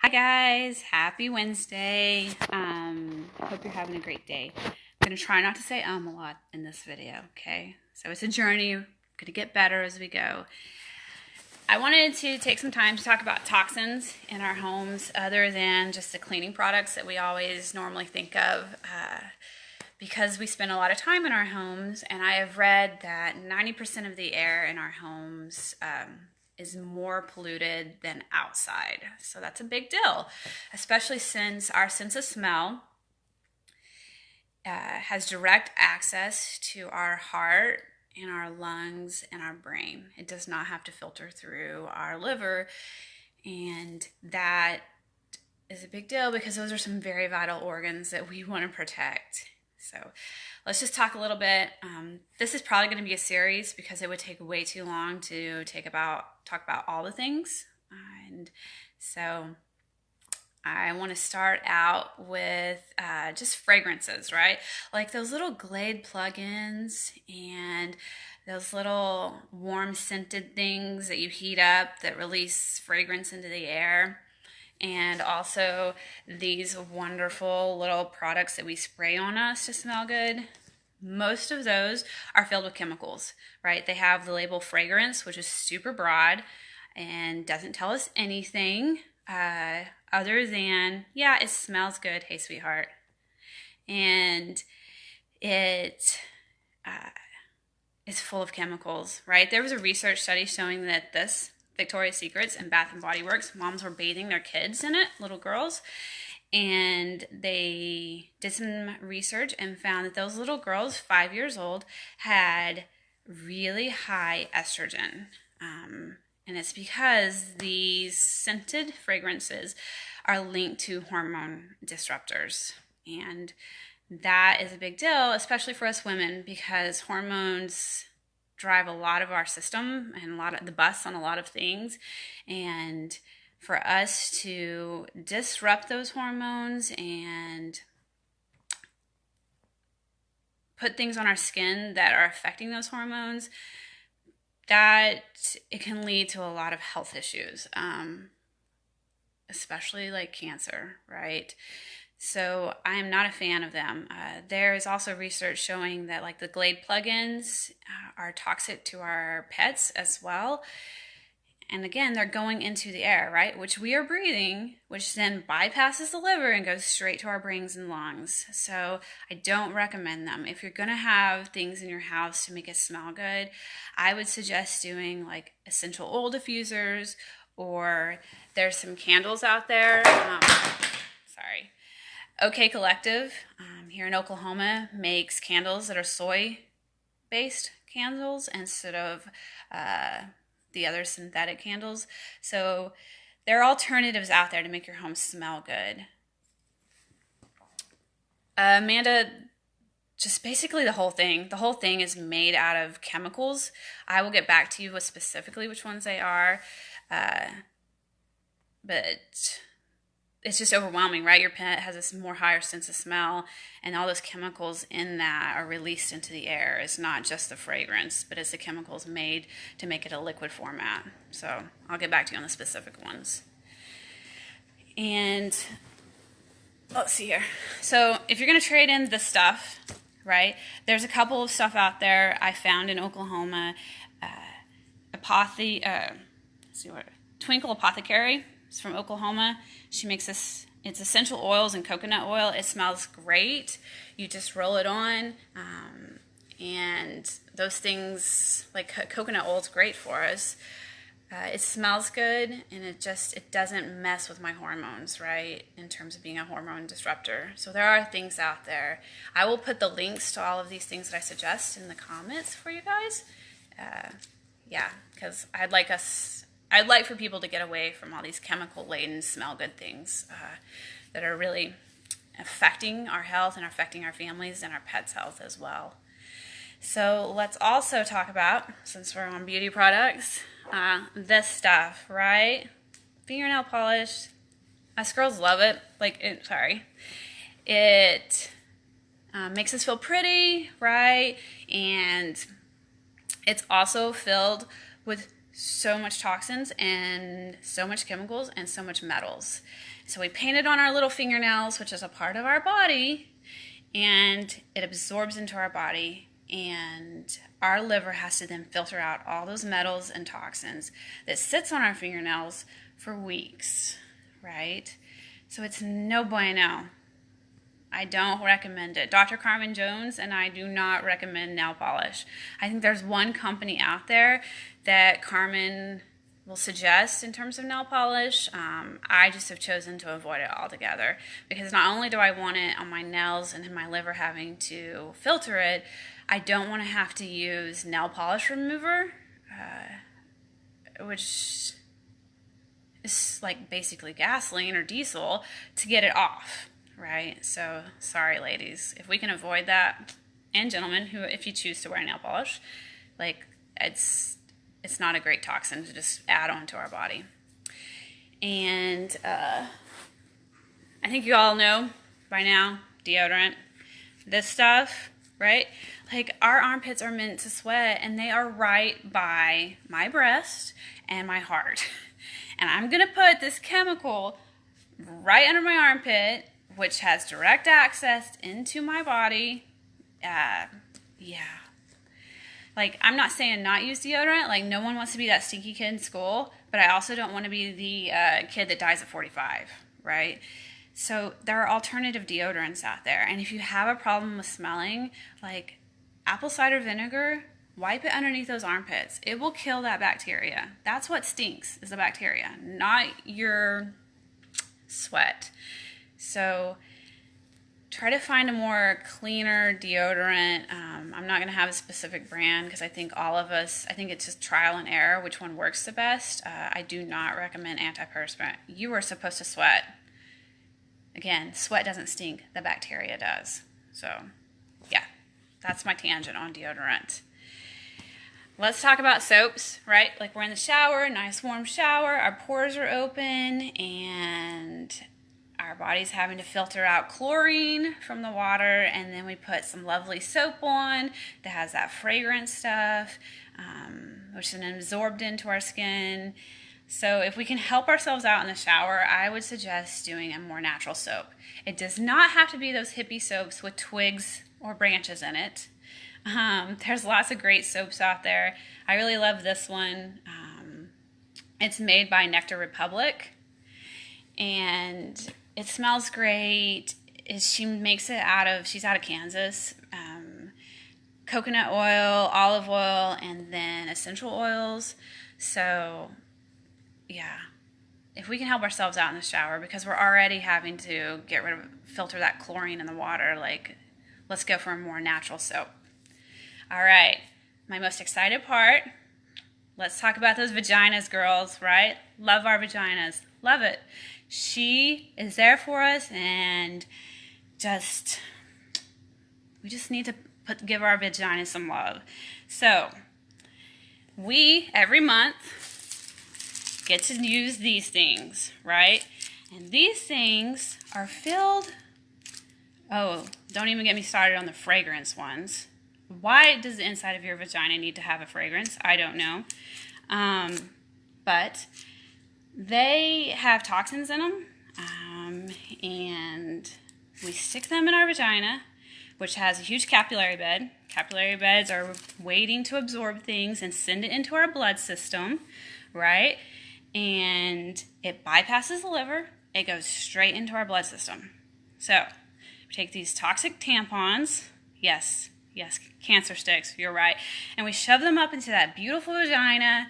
Hi guys, happy Wednesday. Hope you're having a great day. I'm gonna try not to say a lot in this video, okay? So it's a journey, we're gonna get better as we go. I wanted to take some time to talk about toxins in our homes other than just the cleaning products that we always normally think of because we spend a lot of time in our homes, and I have read that 90% of the air in our homes is more polluted than outside. So that's a big deal, especially since our sense of smell has direct access to our heart and our lungs and our brain. It does not have to filter through our liver, and that is a big deal because those are some very vital organs that we want to protect. So let's just talk a little bit. This is probably going to be a series because it would take way too long to talk about all the things. And so I want to start out with just fragrances, right? Like those little Glade plugins and those little warm scented things that you heat up that release fragrance into the air. And also these wonderful little products that we spray on us to smell good. Most of those are filled with chemicals, right? They have the label fragrance, which is super broad and doesn't tell us anything other than, yeah, it smells good, hey sweetheart. And it is full of chemicals, right? There was a research study showing that this Victoria's Secrets and Bath and Body Works, moms were bathing their kids in it, little girls, and they did some research and found that those little girls, 5 years old, had really high estrogen. And it's because these scented fragrances are linked to hormone disruptors. And that is a big deal, especially for us women, because hormones drive a lot of our system and a lot of the bus on a lot of things. And for us to disrupt those hormones and put things on our skin that are affecting those hormones, that it can lead to a lot of health issues, especially like cancer, right? So I am not a fan of them. There is also research showing that like the Glade plugins are toxic to our pets as well. And again, they're going into the air, right? Which we are breathing, which then bypasses the liver and goes straight to our brains and lungs. So I don't recommend them. If you're going to have things in your house to make it smell good, I would suggest doing like essential oil diffusers, or there's some candles out there. Sorry. OK Collective here in Oklahoma makes candles that are soy-based candles instead of the other synthetic candles. So there are alternatives out there to make your home smell good. Amanda, just basically the whole thing. The whole thing is made out of chemicals. I will get back to you with specifically which ones they are. But it's just overwhelming, right? Your pet has this more higher sense of smell, and all those chemicals in that are released into the air. It's not just the fragrance, but it's the chemicals made to make it a liquid format. So I'll get back to you on the specific ones. And let's see here. So if you're going to trade in this stuff, right, there's a couple of stuff out there I found in Oklahoma. Twinkle Apothecary. It's from Oklahoma. She makes this, it's essential oils and coconut oil. It smells great. You just roll it on. And those things, like coconut oil is great for us. It smells good, and it doesn't mess with my hormones, right, in terms of being a hormone disruptor. So there are things out there. I will put the links to all of these things that I suggest in the comments for you guys. Yeah, because I'd like for people to get away from all these chemical-laden, smell-good things that are really affecting our health and affecting our families and our pets' health as well. So let's also talk about, since we're on beauty products, this stuff, right? Fingernail polish. Us girls love it. It makes us feel pretty, right? And it's also filled with so much toxins and so much chemicals and so much metals. So we paint it on our little fingernails, which is a part of our body, and it absorbs into our body, and our liver has to then filter out all those metals and toxins that sits on our fingernails for weeks, right? So it's no bueno. I don't recommend it. Dr. Carmen Jones and I do not recommend nail polish. I think there's one company out there that Carmen will suggest in terms of nail polish. I just have chosen to avoid it altogether because not only do I want it on my nails and in my liver having to filter it, I don't want to have to use nail polish remover, which is like basically gasoline or diesel, to get it off. Right? So, sorry ladies, if we can avoid that, and gentlemen, who, if you choose to wear nail polish, like, it's not a great toxin to just add on to our body. And I think you all know by now, deodorant, this stuff, right? Like, our armpits are meant to sweat, and they are right by my breast and my heart. And I'm gonna put this chemical right under my armpit, which has direct access into my body. Yeah. Like, I'm not saying not use deodorant. Like, no one wants to be that stinky kid in school, but I also don't want to be the kid that dies at 45, right? So there are alternative deodorants out there. And if you have a problem with smelling, like apple cider vinegar, wipe it underneath those armpits. It will kill that bacteria. That's what stinks, is the bacteria, not your sweat. So try to find a more cleaner deodorant. I'm not going to have a specific brand because I think all of us, I think it's just trial and error which one works the best. I do not recommend antiperspirant. You are supposed to sweat. Again, sweat doesn't stink, the bacteria does. So yeah, that's my tangent on deodorant. Let's talk about soaps, right? Like, we're in the shower, nice warm shower, our pores are open, and our body's having to filter out chlorine from the water, and then we put some lovely soap on that has that fragrance stuff, which is then absorbed into our skin. So if we can help ourselves out in the shower, I would suggest doing a more natural soap. It does not have to be those hippie soaps with twigs or branches in it. There's lots of great soaps out there. I really love this one. It's made by Nectar Republic, and it smells great. She makes it she's out of Kansas. Coconut oil, olive oil, and then essential oils. So, yeah, if we can help ourselves out in the shower, because we're already having to filter that chlorine in the water, like, let's go for a more natural soap. All right, my most excited part. Let's talk about those vaginas, girls, right? Love our vaginas. Love it. She is there for us, and we just need to give our vaginas some love. So we, every month, get to use these things, right? And these things are filled, oh, don't even get me started on the fragrance ones. Why does the inside of your vagina need to have a fragrance? I don't know. But they have toxins in them, and we stick them in our vagina, which has a huge capillary bed. Capillary beds are waiting to absorb things and send it into our blood system, right? And it bypasses the liver. It goes straight into our blood system. So we take these toxic tampons, yes, cancer sticks, you're right, and we shove them up into that beautiful vagina,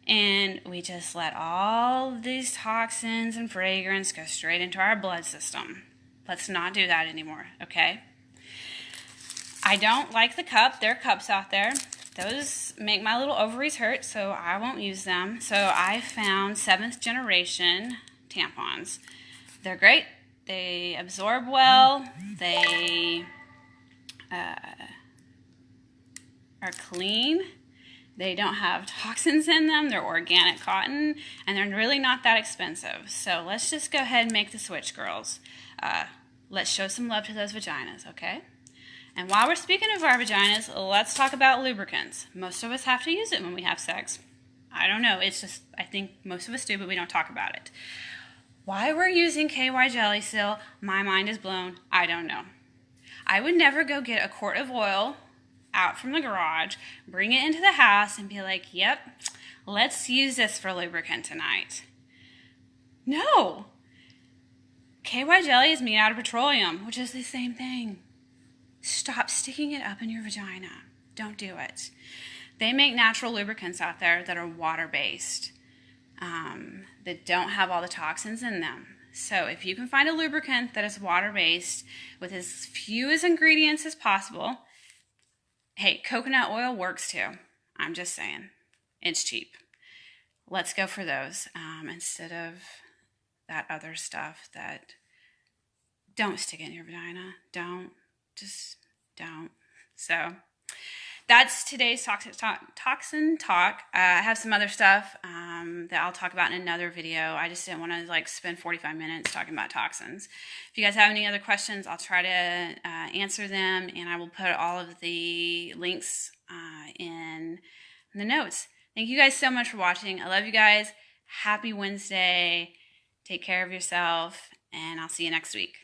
and we just let all these toxins and fragrance go straight into our blood system. Let's not do that anymore, okay? I don't like the cup. There are cups out there. Those make my little ovaries hurt, so I won't use them. So I found 7th generation tampons. They're great. They absorb well. They are clean. They don't have toxins in them. They're organic cotton, and they're really not that expensive. So let's just go ahead and make the switch, girls. Let's show some love to those vaginas, okay? And while we're speaking of our vaginas, let's talk about lubricants. Most of us have to use it when we have sex. I don't know. It's just, I think most of us do, but we don't talk about it. Why we're using KY jelly still, my mind is blown. I don't know. I would never go get a quart of oil out from the garage, bring it into the house, and be like, yep, let's use this for lubricant tonight. No. KY jelly is made out of petroleum, which is the same thing. Stop sticking it up in your vagina. Don't do it. They make natural lubricants out there that are water-based, that don't have all the toxins in them. So if you can find a lubricant that is water-based with as few as ingredients as possible, hey, coconut oil works too. I'm just saying. It's cheap. Let's go for those instead of that other stuff that don't stick it in your vagina. Don't. Just don't. So that's today's toxin talk. I have some other stuff that I'll talk about in another video. I just didn't want to spend 45 minutes talking about toxins. If you guys have any other questions, I'll try to answer them, and I will put all of the links in the notes. Thank you guys so much for watching. I love you guys. Happy Wednesday. Take care of yourself, and I'll see you next week.